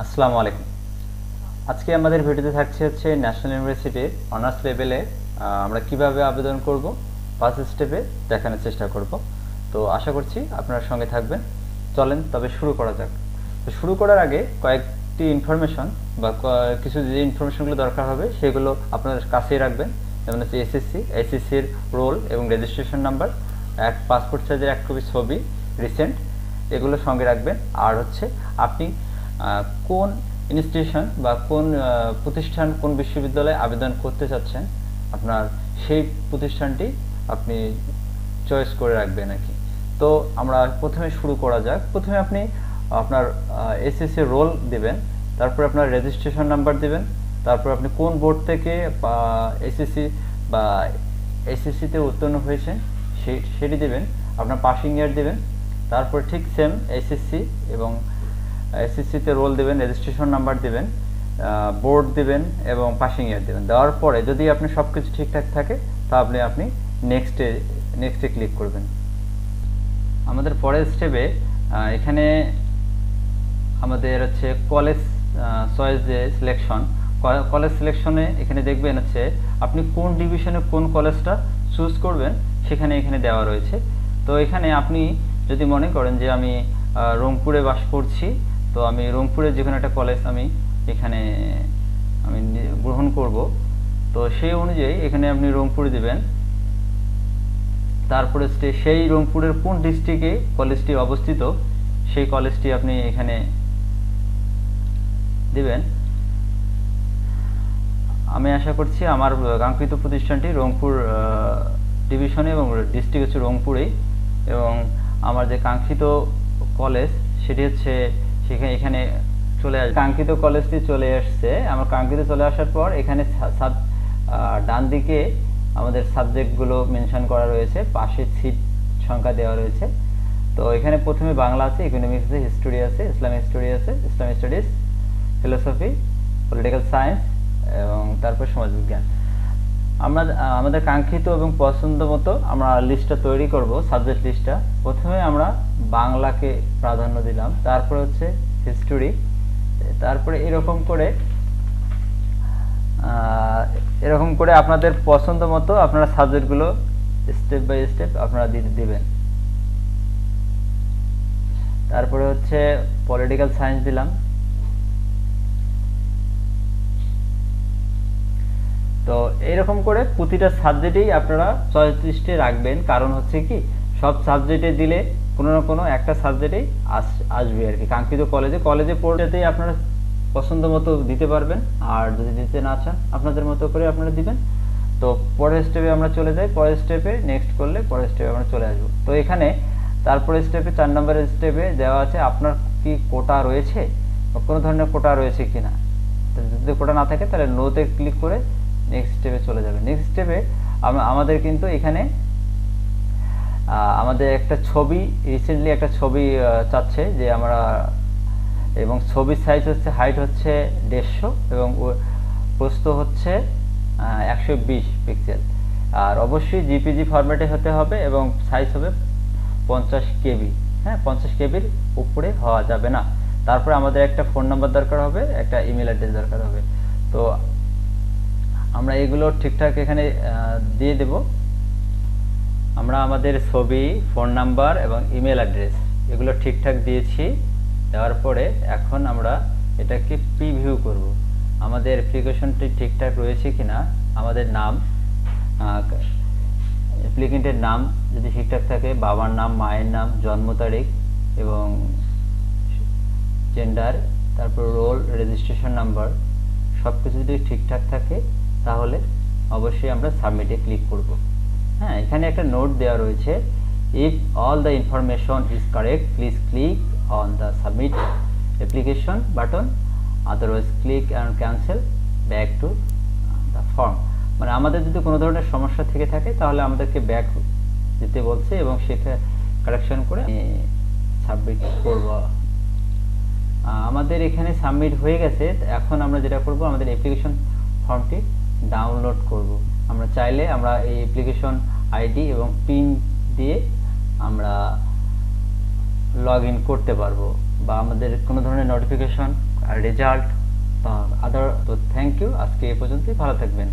আসসালামু আলাইকুম। আজকে আমাদের ভিডিওতে থাকছে ন্যাশনাল ইউনিভার্সিটির অনার্স লেভেলে আমরা কিভাবে আবেদন করব ফার্স্ট স্টেপে দেখানোর চেষ্টা করব। তো আশা করছি আপনারা সঙ্গে থাকবেন। চলেন তবে শুরু করা যাক। তো শুরু করার আগে কয়েকটি ইনফরমেশন বা কিছু যে ইনফরমেশনগুলো দরকার হবে সেগুলো আপনাদের কাছেই রাখবেন। যেমন হচ্ছে এসএসসির রোল এবং রেজিস্ট্রেশন নাম্বার, পাসপোর্ট সাইজের এক কপি ছবি রিসেন্ট, এগুলো সঙ্গে রাখবেন। আর হচ্ছে আপনি কোন ইনস্টিটিউশন বা কোন প্রতিষ্ঠান, কোন বিশ্ববিদ্যালয়ে আবেদন করতে চাচ্ছেন, আপনার সেই প্রতিষ্ঠানটি আপনি চয়েস করে রাখবেন আর কি। তো আমরা প্রথমে শুরু করা যাক। প্রথমে আপনি আপনার এসএসসি রোল দিবেন, তারপর আপনার রেজিস্ট্রেশন নাম্বার দিবেন, তারপর আপনি কোন বোর্ড থেকে এসএসসি বা এসএসসিতে উত্তীর্ণ হয়েছেন সেটি দিবেন, আপনার পাসিং ইয়ার দিবেন, তারপর ঠিক সেম এসএসসি এবং এসএসসিতে রোল দিবেন, রেজিস্ট্রেশন নাম্বার দিবেন, বোর্ড দিবেন এবং পাসিং ইয়ার দিবেন। দেওয়ার পরে যদি আপনি সব কিছু ঠিকঠাক থাকে তাহলে আপনি নেক্সটে ক্লিক করবেন। আমাদের পরের স্টেপে এখানে আমাদের কলেজ চয়েস যে সিলেকশন, কলেজ সিলেকশনে এখানে দেখবেন আপনি কোন ডিভিশনে কোন কলেজটা চুজ করবেন এখানে দেওয়া রয়েছে। তো এখানে আপনি যদি মনে করেন যে আমি রংপুরে বাস করছি, তো আমি রংপুরের যে কোনো একটা কলেজ আমি গ্রহণ করব। তো সেই অনুযায়ী এখানে আপনি রংপুরে দিবেন। তারপরে সেই রংপুরের কোন ডিস্ট্রিক্টে কলেজটি অবস্থিত সেই কলেজটি আপনি এখানে দিবেন। আমি আশা করছি আমার কাঙ্ক্ষিত প্রতিষ্ঠানটি রংপুর ডিভিশনে এবং ডিস্ট্রিক্ট হচ্ছে রংপুরেই, এবং আমার যে কাঙ্ক্ষিত কলেজ সেটি এখানে কাঙ্ক্ষিত কলেজটি চলে আসছে। আমার কাঙ্ক্ষিত চলে আসার পর এখানে ডান দিকে আমাদের সাবজেক্টগুলো মেনশন করা রয়েছে, পাশে সিট সংখ্যা দেওয়া রয়েছে। তো এখানে প্রথমে বাংলা আছে, ইকোনমিক্স আছে, হিস্টোরি আছে, ইসলামিক স্টোরি আছে, Islamic studies, philosophy, political science এবং তারপর সমাজবিজ্ঞান। আমরা আমাদের কাঙ্ক্ষিত এবং পছন্দ মতো আমরা লিস্টটা তৈরি করব, সাবজেক্ট লিস্টটা। প্রথমে আমরা বাংলাকে প্রাধান্য দিলাম, তারপরে হিস্টোরি, তারপরে এরকম করে আপনাদের পছন্দ মতো আপনারা সাবজেক্টগুলো স্টেপ বাই স্টেপ আপনারা দিবেন। তারপরে পলিটিক্যাল সায়েন্স দিলাম। তো এইরকম করে প্রতিটা সাবজেক্টেই আপনারা চয়েস লিস্টে রাখবেন, কারণ কি সব সাবজেক্টে দিলে কোনো না কোনো একটা সাবজেক্টেই আসবে আর কি। কাঙ্ক্ষিত কলেজে পড়তেই আপনারা পছন্দ মতো দিতে পারবেন, আর যদি দিতে না চান আপনাদের মতো করে আপনারা দিবেন। তো পরের স্টেপে আমরা চলে যাই। পরের স্টেপে নেক্সট করলে পরের স্টেপে আমরা চলে আসবো। তো এখানে তারপরে স্টেপে 4 নম্বরের স্টেপে দেওয়া আছে আপনার কি কোটা রয়েছে বা কোনো ধরনের কোটা রয়েছে কিনা। যদি কোটা না থাকে তাহলে নোতে ক্লিক করে নেক্সট স্টেপে চলে যাবে। নেক্সট স্টেপে আমাদের কিন্তু এখানে আমাদের একটা ছবি, রিসেন্টলি একটা ছবি চাচ্ছে যে আমরা, এবং ছবির সাইজ হাইট 150 এবং প্রস্থ 120 পিক্সেল, আর অবশ্যই জিপিজি ফরম্যাটে হতে হবে এবং সাইজ হবে 50 কেবি। হ্যাঁ, 50 কেবির উপরে হওয়া যাবে না। তারপরে আমাদের একটা ফোন নাম্বার দরকার হবে, একটা ইমেল অ্যাড্রেস দরকার হবে। তো আমরা এগুলো ঠিকঠাক এখানে দিয়ে দেব। আমরা আমাদের ছবি, ফোন নাম্বার এবং ইমেল অ্যাড্রেস এগুলো ঠিকঠাক দিয়েছি। দেওয়ার পরে এখন আমরা এটাকে প্রিভিউ করব, আমাদের অ্যাপ্লিকেশনটি ঠিকঠাক রয়েছে কিনা। আমাদের নাম, অ্যাপ্লিকেন্টের নাম যদি ঠিকঠাক থাকে, বাবার নাম, মায়ের নাম, জন্ম তারিখ এবং জেন্ডার, তারপর রোল, রেজিস্ট্রেশন নাম্বার সব কিছু যদি ঠিকঠাক থাকে তাহলে অবশ্যই আমরা সাবমিটে ক্লিক করব। হ্যাঁ, এখানে একটা নোট দেওয়া রয়েছে, if all the information is correct please click on the submit application button, otherwise click and cancel back to the form. মানে আমাদের যদি কোনো ধরনের সমস্যা থেকে থাকে তাহলে আমাদেরকে ব্যাক দিতে বলছে এবং সেটা কারেকশন করে সাবমিট করব। আমাদের এখানে সাবমিট হয়ে গেছে। এখন আমরা যেটা করব, আমাদের অ্যাপ্লিকেশন ফর্মটি ডাউনলোড করব। আমরা চাইলে আমরা এই অ্যাপ্লিকেশন আইডি এবং পিন দিয়ে আমরা লগ ইন করতে পারবো বা আমাদের কোনো ধরনের নোটিফিকেশন, রেজাল্ট বা আদার। তো থ্যাংক ইউ, আজকে এই পর্যন্তই, ভালো থাকবেন।